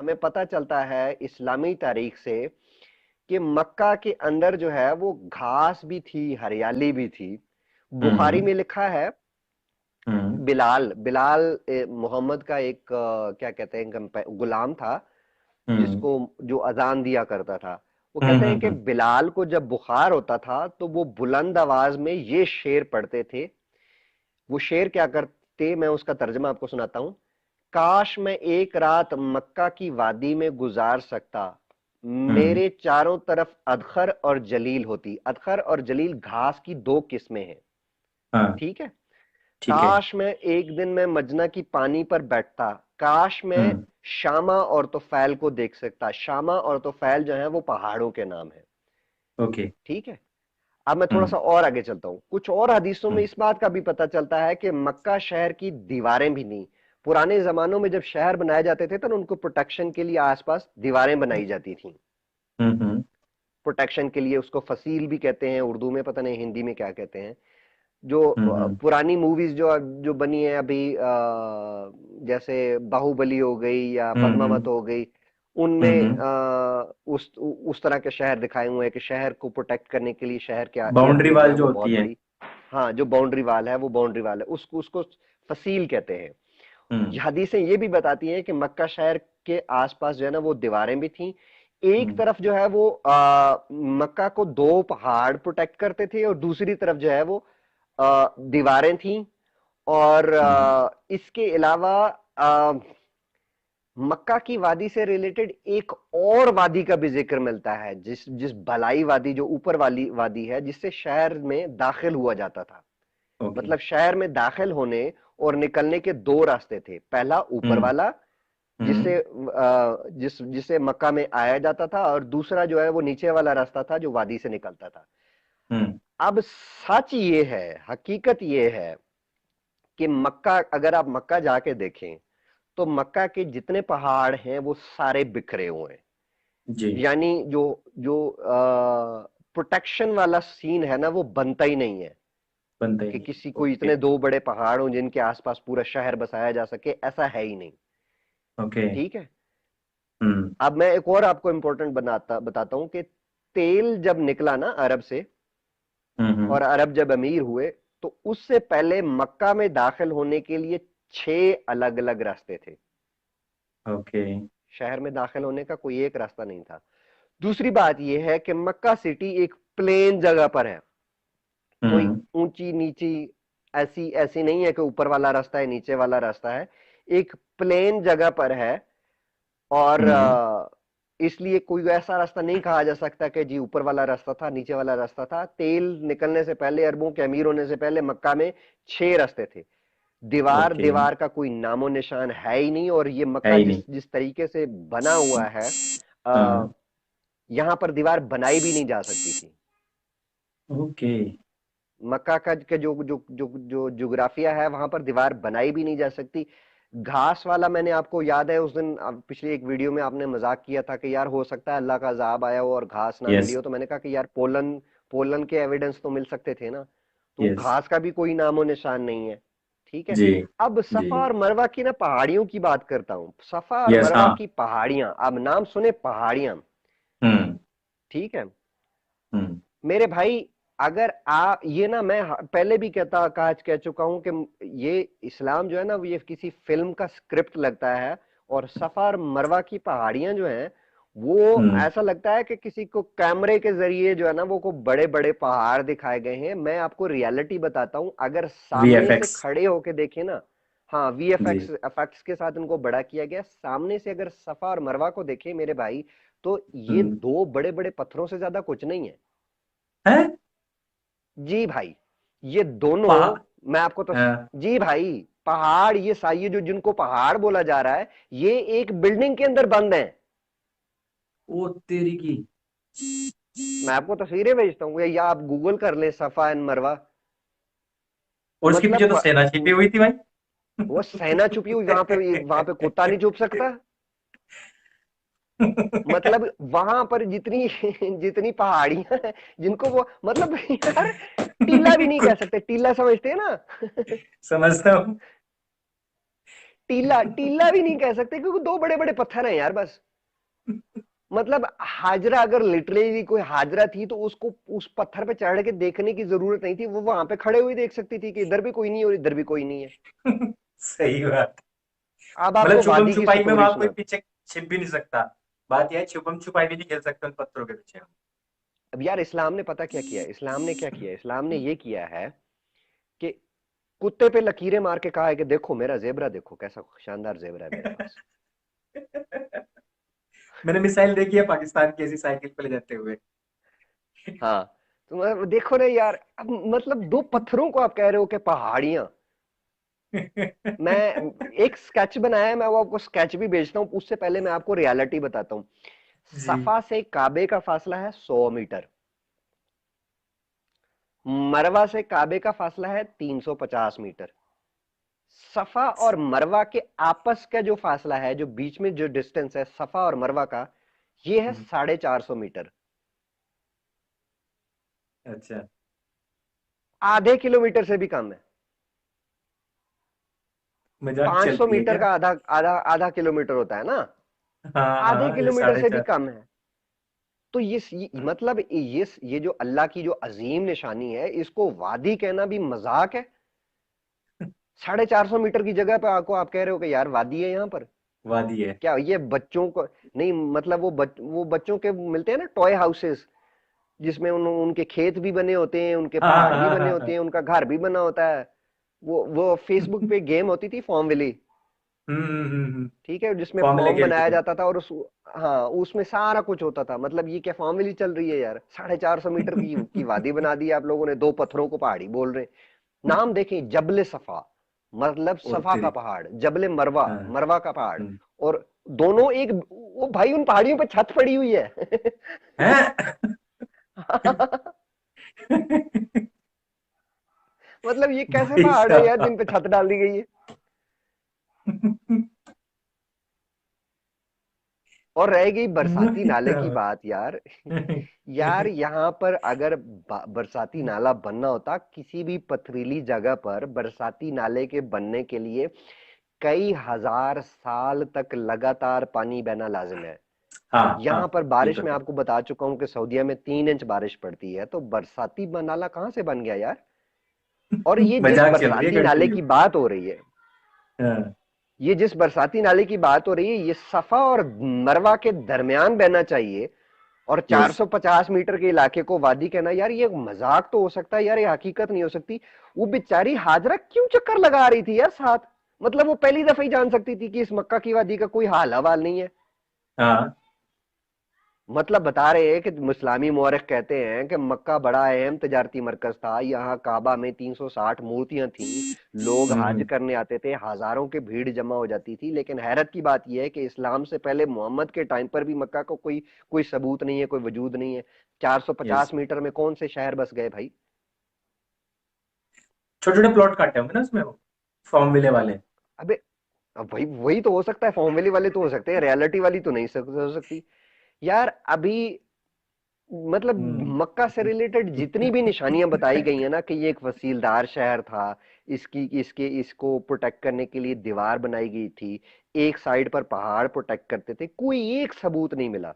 हमें पता चलता है इस्लामी तारीख से कि मक्का के अंदर जो है वो घास भी थी, हरियाली भी थी। बुखारी हम्म। में लिखा है, हम्म। बिलाल बिलाल मोहम्मद का एक क्या कहते हैं, गुलाम था, हम्म। जिसको जो अजान दिया करता था। वो कहते हैं कि हम्म। बिलाल को जब बुखार होता था तो वो बुलंद आवाज में ये शेर पढ़ते थे। वो शेर क्या करते, मैं उसका तर्जमा आपको सुनाता हूं। काश मैं एक रात मक्का की वादी में गुजार सकता, हम्म। मेरे चारों तरफ अदखर और जलील होती। अदखर और जलील घास की दो किस्में हैं, हाँ। ठीक है। ठीक है। काश मैं एक दिन मैं मजना की पानी पर बैठता, काश मैं हम्म। शामा और तोफैल को देख सकता। शामा और तोफैल जो है वो पहाड़ों के नाम है, ओके। ठीक है। अब मैं थोड़ा हम्म। सा और आगे चलता हूं। कुछ और हदीसों में हम्म। इस बात का भी पता चलता है कि मक्का शहर की दीवारें भी नहीं, पुराने जमानों में जब शहर बनाए जाते थे तो उनको प्रोटेक्शन के लिए आसपास दीवारें बनाई जाती थी, हम्म। प्रोटेक्शन के लिए। उसको फसील भी कहते हैं उर्दू में, पता नहीं हिंदी में क्या कहते हैं। जो हम्म। पुरानी मूवीज जो जो बनी है अभी, जैसे बाहुबली हो गई या पद्मावत हम्म। हो गई, उनमें हम्म। उस तरह के शहर दिखाए हुए हैं कि शहर को प्रोटेक्ट करने के लिए शहर के इर्द बाउंड्री गिर्द जो वाल है जो वो होती बहुत है। बड़ी, हाँ जो बाउंड्री वाल है वो बाउंड्री वाल है, उसको उसको फसील कहते हैं। हम्म। हदीसें ये भी बताती हैं कि मक्का शहर के आसपास जो है ना वो दीवारें भी थीं। एक हम्म। तरफ जो है वो मक्का को दो पहाड़ प्रोटेक्ट करते थे और दूसरी तरफ जो है वो दीवारें थीं। और हम्म। इसके अलावा अ, मक्का की वादी से रिलेटेड एक और वादी का भी जिक्र मिलता है, जिस जिस भलाई वादी, जो ऊपर वाली वादी है, जिससे शहर में दाखिल हुआ जाता था। ओके। मतलब शहर में दाखिल होने और निकलने के दो रास्ते थे। पहला ऊपर हम्म। वाला, जिससे हम्म। जिसे मक्का में आया जाता था, और दूसरा जो है वो नीचे वाला रास्ता था जो वादी से निकलता था। हम्म। अब सच ये है, हकीकत ये है कि मक्का, अगर आप मक्का जाके देखें तो मक्का के जितने पहाड़ हैं वो सारे बिखरे हुए हैं। जी। यानी जो जो प्रोटेक्शन वाला सीन है ना वो बनता ही नहीं है बनता ही कि नहीं। किसी को ओके। इतने दो बड़े पहाड़ हों जिनके आसपास पूरा शहर बसाया जा सके, ऐसा है ही नहीं, ओके। ठीक है। हम्म। अब मैं एक और आपको इंपॉर्टेंट बताता हूं कि तेल जब निकला ना अरब से, हम्म। और अरब जब अमीर हुए, तो उससे पहले मक्का में दाखिल होने के लिए 6 अलग अलग रास्ते थे। ओके। शहर में दाखिल होने का कोई एक रास्ता नहीं था। दूसरी बात यह है कि मक्का सिटी एक प्लेन जगह पर है, कोई हम्म। ऊंची नीची ऐसी ऐसी नहीं है कि ऊपर वाला रास्ता है नीचे वाला रास्ता है। एक प्लेन जगह पर है। और हम्म। इसलिए कोई ऐसा रास्ता नहीं कहा जा सकता कि जी ऊपर वाला रास्ता था नीचे वाला रास्ता था। तेल निकलने से पहले, अरबों के अमीर होने से पहले मक्का में 6 रास्ते थे। दीवार ओके। दीवार का कोई नामो निशान है ही नहीं। और ये है मक्का ही नहीं। जिस जिस तरीके से बना हुआ है, आ, हाँ। यहां पर दीवार बनाई भी नहीं जा सकती थी। ओके। मक्का का के जो जो जो जो जोग्राफिया है वहां पर दीवार बनाई भी नहीं जा सकती। घास वाला, मैंने आपको याद है उस दिन पिछली एक वीडियो में आपने मजाक किया था कि यार हो सकता है अल्लाह का अजाब आया हो और घास ना मिली यस। हो, तो मैंने कहा कि यार पोलन पोलन के एविडेंस तो मिल सकते थे ना। तो यस। घास का भी कोई नामो निशान नहीं है, ठीक है। जी। अब जी। सफा और मरवा की ना पहाड़ियों की बात करता हूं। सफा और यस। मरवा हाँ। की पहाड़ियां, अब नाम सुने पहाड़ियां, हम्म। ठीक है हम्म। मेरे भाई। अगर ये ना मैं पहले भी कह चुका हूं कि ये इस्लाम जो है ना वो ये किसी फिल्म का स्क्रिप्ट लगता है। और सफा और मरवा की पहाड़ियां जो हैं वो हम्म। ऐसा लगता है कि किसी को कैमरे के जरिए जो है ना वो को बड़े बड़े पहाड़ दिखाए गए हैं। मैं आपको रियलिटी बताता हूं, अगर सामने से वीएफएक्स। खड़े होके देखे ना, हाँ जी। वीएफएक्स इफेक्ट्स के साथ इनको बड़ा किया गया, सामने से अगर सफा और मरवा को देखे मेरे भाई, तो ये हम्म। दो बड़े बड़े पत्थरों से ज्यादा कुछ नहीं है। है। जी भाई, ये दोनों, पहा मैं आपको तो, हाँ। जी भाई, पहाड़, ये जो जिनको पहाड़ बोला जा रहा है, ये एक बिल्डिंग के अंदर बंद है। ओ तेरी की। मैं आपको तस्वीरें भेजता हूँ, या आप गूगल कर लें सफा एंड मरवा। और उसके पीछे मतलब तो सेना छिपी हुई थी भाई। वो सेना छुपी हुई, वहां पे कुत्ता नहीं छुप सकता। मतलब वहां पर जितनी जितनी पहाड़ियां हैं, जिनको वो मतलब यार, टीला भी नहीं कह कुछ सकते, टीला समझते हैं ना। समझता हूँ। टीला टीला भी नहीं कह सकते क्योंकि दो बड़े बड़े पत्थर हैं यार बस। मतलब हाजरा अगर लिटरली कोई हाजरा थी तो उसको उस पत्थर पे चढ़ के देखने की जरूरत नहीं थी, वो वहां पे खड़े हुए देख सकती थी कि इधर भी कोई नहीं है और इधर भी कोई नहीं है। सही बात। अब मतलब आपको छुपम वादी की छुपाई में स्टोरी वहां कोई सुना। पीछे छिप भी नहीं सकता। बात यह है, छुपम छुपाई भी नहीं खेल सकते उन पत्थरों के पीछे हम। अब यार इस्लाम ने पता क्या किया है, इस्लाम ने क्या किया है, इस्लाम ने ये किया है कि कुत्ते पे लकीरें मार के कहा है कि देखो मेरा जेबरा, देखो कैसा शानदार जेबरा है मेरे पास। मैंने मिसाइल देखी है पाकिस्तान की, ऐसी साइकिल पे ले जाते हुए। हाँ, तो देखो ना यार, अब मतलब दो पत्थरों को आप कह रहे हो कि पहाड़ियां। मैं एक स्केच बनाया है, मैं वो आपको स्केच भी भेजता हूँ, उससे पहले मैं आपको रियलिटी बताता हूँ। जी। सफा से काबे का फासला है 100 मीटर। मरवा से काबे का फासला है 350 मीटर। सफा और मरवा के आपस का जो फासला है, जो बीच में जो डिस्टेंस है सफा और मरवा का, ये है 450 मीटर। अच्छा। आधे किलोमीटर से भी कम है। मजाक 500 चलती है मीटर क्या? का आधा आधा आधा किलोमीटर होता है ना, हाँ आधे हाँ, ये किलोमीटर साढ़े से भी चार कम है। तो मतलब ये जो अल्लाह की जो अजीम निशानी है, इसको वादी कहना भी मजाक है। 450 मीटर की जगह पे आपको आप कह रहे हो कि यार वादी है यहाँ पर। वादी है। क्या ये बच्चों को नहीं, मतलब वो बच्चों के मिलते हैं ना टॉय हाउसेस, जिसमें उनके खेत भी बने होते हैं, उनके हाँ पहाड़ भी हाँ बने हाँ होते हाँ। हैं, उनका घर भी बना होता है। वो फेसबुक पे गेम होती थी फॉर्मविली, ठीक है, जिसमें फॉर्मूले फॉर्म खेलते बनाया थे। जाता था और उस, हाँ उसमें सारा कुछ होता था। मतलब ये क्या फॉर्मविली चल रही है यार, 450 मीटर की वादी बना दी आप लोगों ने, दो पत्थरों को पहाड़ी बोल रहे हैं। नाम देखें, जबले सफा, मतलब और सफा का तेरी। पहाड़, जबले मरवा, हाँ। मरवा का पहाड़। हम्म। और दोनों एक, वो भाई उन पहाड़ियों पे छत पड़ी हुई है। हैं? मतलब ये कैसे भाई पहाड़ है यार जिन साहब। पे छत डाल दी गई है। और रह गई बरसाती नाले की बात यार, यार यहाँ पर अगर बरसाती नाला बनना होता, किसी भी पथरीली जगह पर बरसाती नाले के बनने के लिए कई हजार साल तक लगातार पानी बहना लाजिम है। हाँ हाँ, यहाँ पर ये बारिश तो में है। आपको बता चुका हूं कि सऊदीया में 3 इंच बारिश पड़ती है, तो बरसाती नाला कहां से बन गया यार। और ये जिस मजाक चल रही है बरसाती नाले कंटिन्यू। की बात हो रही है, हाँ। ये जिस बरसाती नाले की बात हो रही है, ये सफा और मरवा के दरमियान बहना चाहिए। और यस। 450 मीटर के इलाके को वादी कहना, यार ये मजाक तो हो सकता है यार, ये हकीकत नहीं हो सकती। वो बेचारी हाजरा क्यों चक्कर लगा रही थी यार साथ। मतलब वो पहली दफा ही जान सकती थी कि इस मक्का की वादी का कोई हाल हवाल नहीं है। हाँ। मतलब बता रहे हैं कि मुस्लिमी मौरख कहते हैं कि मक्का बड़ा अहम तजारती मरकज था, यहाँ काबा में 360 मूर्तियां थीं, लोग हज हम्म। करने आते थे, हजारों की भीड़ जमा हो जाती थी। लेकिन हैरत की बात यह है कि इस्लाम से पहले मोहम्मद के टाइम पर भी मक्का को कोई कोई सबूत नहीं है, कोई वजूद नहीं है। यस। 450 मीटर में कौन से शहर बस गए भाई। छोटे छोटे प्लॉट काटे होंगे ना उसमें, वो फॉर्म विले वाले। अबे, अब वही वही तो हो सकता है, फॉर्म वैली वाले तो हो सकते हैं, रियलिटी वाली तो नहीं हो सकती यार। अभी मतलब हम्म। मक्का से रिलेटेड जितनी भी निशानियां बताई गई है ना, कि ये एक वसीलदार शहर था, इसकी इसके इसको प्रोटेक्ट करने के लिए दीवार बनाई गई थी, एक साइड पर पहाड़ प्रोटेक्ट करते थे, कोई एक सबूत नहीं मिला।